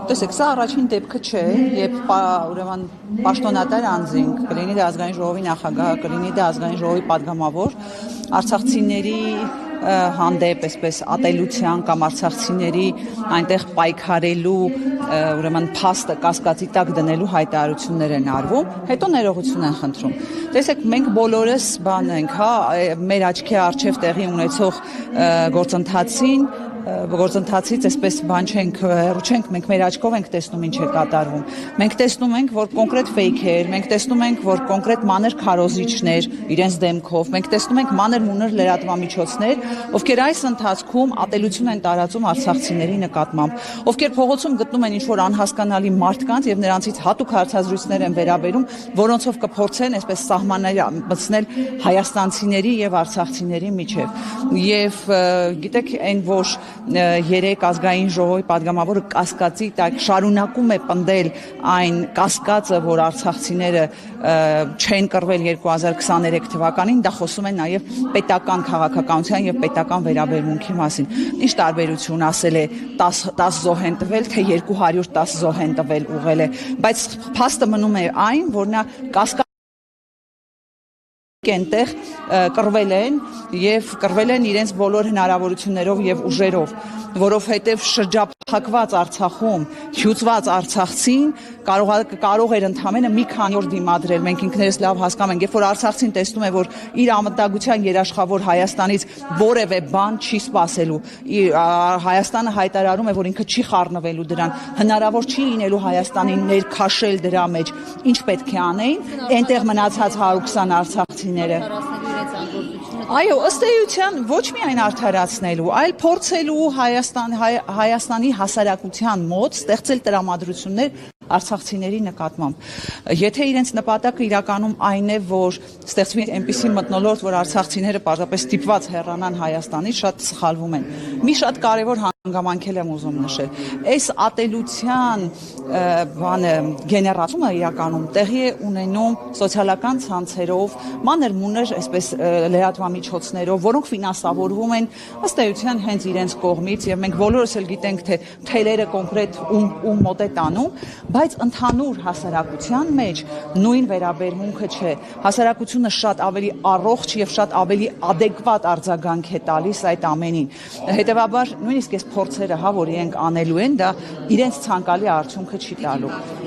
Տեսեք, սա առաջին դեպքը չէ, երբ ուրեմն պաշտոնատար անձինք, կլինի դա ազգային ժողովի նախագահը, կլինի դա ազգային ժողովի падգամավոր, արցախցիների հանդեպ այսպես ատելության կամ արցախցիների այնտեղ պայքարելու ուրեմն փաստը կասկածի տակ դնելու հայտարարություններ են արվում, հետո ներողություն են խնդրում։ Տեսեք, մենք բոլորս բան ենք, հա, մեր աչքի առջև տեղի ունեցող գործընթացից այսպես բան չենք, հեռու չենք, մենք մեր աչքով ենք տեսնում ինչ է կատարվում։ Մենք տեսնում ենք, որ կոնկրետ ֆեյքեր, մենք տեսնում ենք, որ կոնկրետ մանր քարոզիչներ իրենց դեմքով, մենք տեսնում ենք մանր-մունր լրատվամիջոցներ, ովքեր այս ընթացքում ատելություն են տարածում արցախցիների նկատմամբ, ովքեր փողոցում գտնում են ինչ-որ անհասկանալի մարդկանց եւ նրանցից հատուկ հարցազրույցներ են վերաբերում, որոնցով կփորձեն այսպես սահմաններ մտցնել հայաստանցիների եւ արցախցիների միջեւ։ Եվ գիտեք, այն որ երեք ազգային ժողովի падգամավորը կասկածի տակ շարունակում է պնդել այն կասկածը, որ արցախցիները չեն կռվել 2023 թվականին, դա խոսում է նաև պետական քաղաքականության եւ պետական վերաբերմունքի մասին։ Ինչ տարբերություն ասել է 10 զոհ են տվել, թե 210 զոհ են տվել ուղղել է, բայց փաստը մնում է այն, որ նա այնտեղ կռվել են եւ կռվել են իրենց բոլոր հնարավորություններով եւ ուժերով, որովհետեւ շրջափակված Արցախում հյուծված արցախցին կարող էր ընդամենը մի քանի օր դիմադրել։ Մենք ինքներս լավ հասկանում ենք, երբ որ արցախցին տեսնում է, որ իր անվտանգության երաշխավոր Հայաստանից որևէ բան չի սпасելու, Հայաստանը հայտարարում է, որ ինքը չի խառնվելու դրան, հնարավոր չի լինելու Հայաստանին ներքաշել դրա մեջ, ինչ պետք է անեին, այնտեղ մնացած 120 արցախցիները։ Այո, ըստ էության ոչ միայն արդարացնելու, այլ փորձելու Հայաստանի հասարակության մոտ ստեղծել տրամադրություններ արցախցիների նկատմամբ։ Եթե իրենց նպատակը իրականում այն է, որ ստեղծվի այնպիսի մթնոլորտ, որ արցախցիները պարզապես ստիպված հեռանան Հայաստանից, շատ սխալվում են։ Մի շատ կարևոր հանգամանք եմ ուզում նշել։ Այս ատելության բանը գեներացումը իրականում տեղի է ունենում սոցիալական ցանցերով, մանր-մունր այսպես լրատվամիջոցներով, որոնք ֆինանսավորվում են ըստ էության հենց իրենց կողմից, եւ մենք բոլորս էլ գիտենք, թե թելերը կոնկրետ ում մոտ է տանում, բայց ընդհանուր հասարակության մեջ նույն վերաբերմունքը չէ։ Հասարակությունը շատ ավելի առողջ եւ շատ ավելի adekvat արձագանք է տալիս այդ ամենին։ Հետեւաբար նույնիսկ այս փորձերը, հա, որ իրենք անելու են, դա իրենց ցանկալի արդյունքը չի տալու։